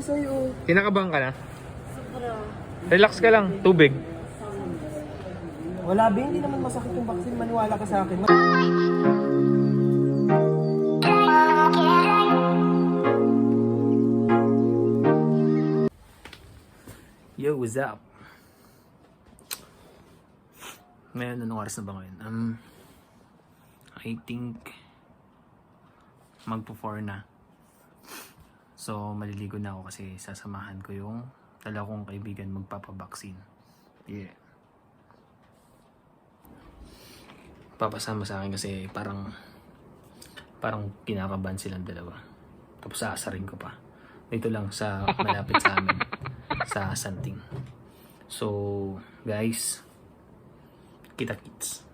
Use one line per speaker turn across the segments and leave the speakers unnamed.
sa'yo.
Kinakabahan ka na?
Sobra.
Relax ka lang, tubig.
Wala ba, hindi naman masakit yung vaccine. Maniwala ka sa akin.
Yo, what's up? Ngayon, anong oras na ba ngayon? I think magpo-4 na. So, maliligo na ako kasi sasamahan ko yung dalawa kong kaibigan magpapabaksin. Yeah. Papasama sa akin kasi parang kinakabahan silang dalawa. Tapos aasarin ko pa. Dito lang sa malapit sa amin. Sa Santing. So, guys, kita-kits.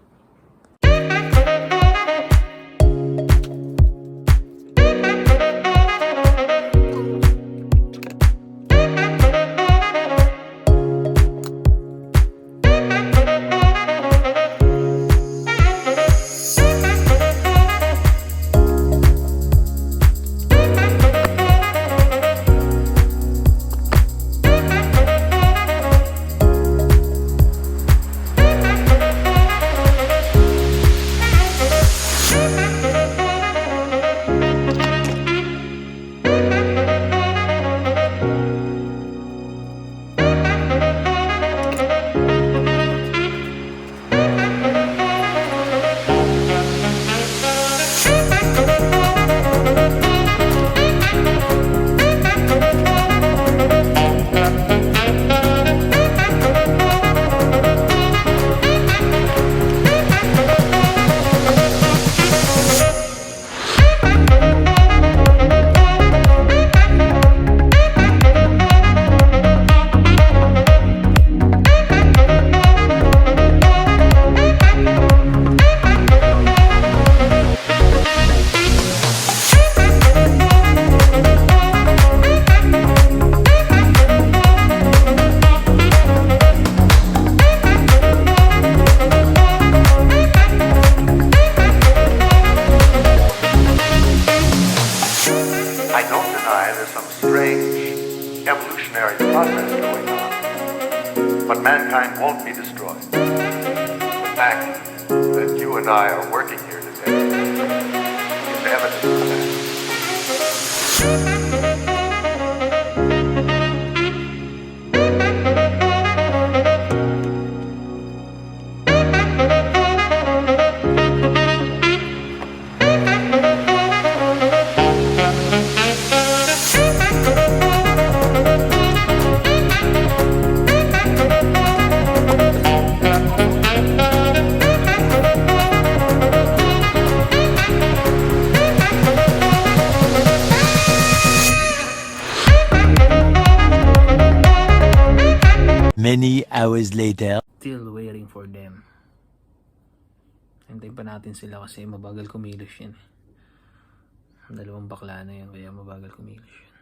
I don't deny there's some strange evolutionary process going on, but mankind won't be destroyed. The fact that you and I are working here today is evidence of that.
Many hours later.
Still waiting for them. Hintayin pa natin sila kasi mabagal kumilos yan. Dalawang bakla na yan kaya mabagal kumilos yan.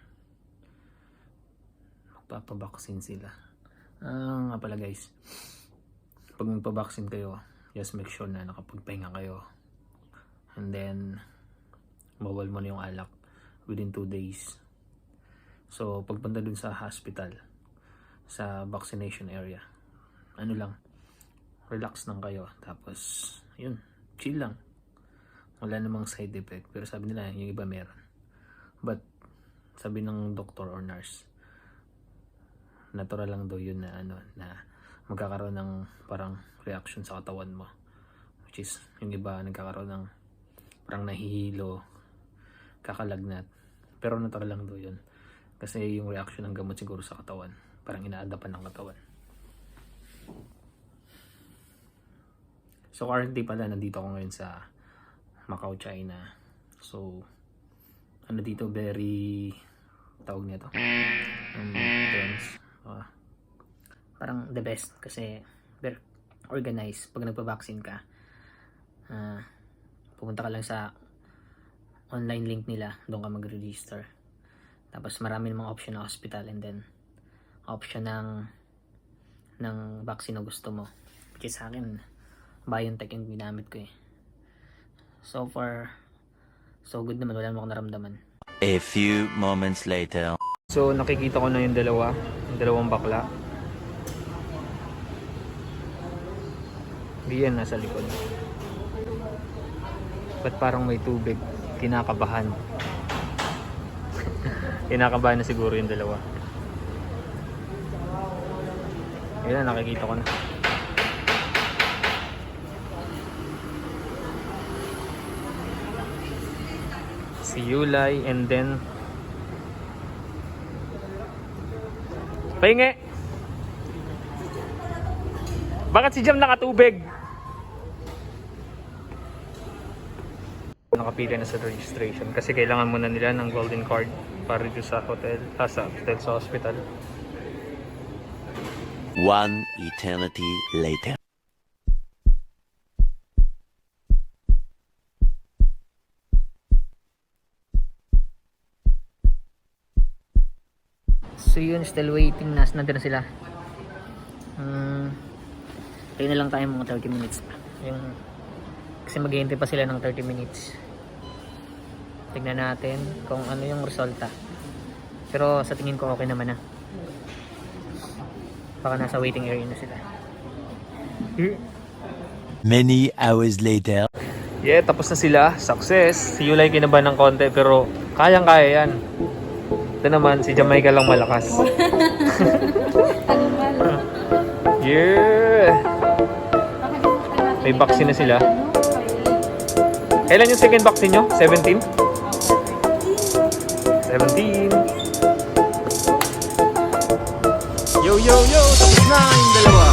Magpapabaksin sila. Nga pala guys, pag magpabaksin kayo, just make sure na nakapagpahinga kayo. And then bawal mo na yung alak within 2 days. So pagpunta dun sa hospital, sa vaccination area, ano lang, relax lang kayo, tapos yun, chill lang, wala namang side effect. Pero sabi nila yung iba meron, but sabi ng doctor or nurse, natural lang daw yun na na magkakaroon ng parang reaction sa katawan mo, which is yung iba nagkakaroon ng parang nahihilo, kakalagnat, pero natural lang daw yun kasi yung reaction ng gamot siguro sa katawan, parang inaadapan ng katawan. So currently pala nandito ako ngayon sa Macau, China. So ano dito, very tawag niya to, terms, parang the best kasi very organized. Pag nagpa-vaccine ka, pumunta ka lang sa online link nila, doon ka mag-register, tapos marami namang option ng hospital, and then option ng vaccine na gusto mo, which is sa akin BioNTech yung ginamit ko eh. So far so good naman, wala naman akong naramdaman.
A few moments later.
So nakikita ko na yung dalawang bakla. Diyan nasa likod. Ba't parang may tubig? Kinakabahan. Kinakabahan na siguro yung dalawa. Ayun na, nakikita ko na. Si Yulay and then pahingi! Bakit si Jam nakatubig? Nakapila na sa registration kasi kailangan muna nila ng golden card para dito sa hotel, sa hospital.
One eternity later.
So yun, still waiting. Nandun na sila. Tayo na lang tayo mga 30 minutes pa. Kasi maghihintay pa sila ng 30 minutes. Tignan natin kung ano yung resulta. Pero sa tingin ko okay naman na. Baka nasa waiting area na sila.
Many hours later.
Yeah, tapos na sila. Success. Si Yulay kinabahan ng konti pero kayang-kaya yan. Ito naman, si Jamaica lang malakas. Yeah! May vaccine na sila. Kailan yung second vaccine nyo? 17? 17. Yo! Tapos na yung dalawa.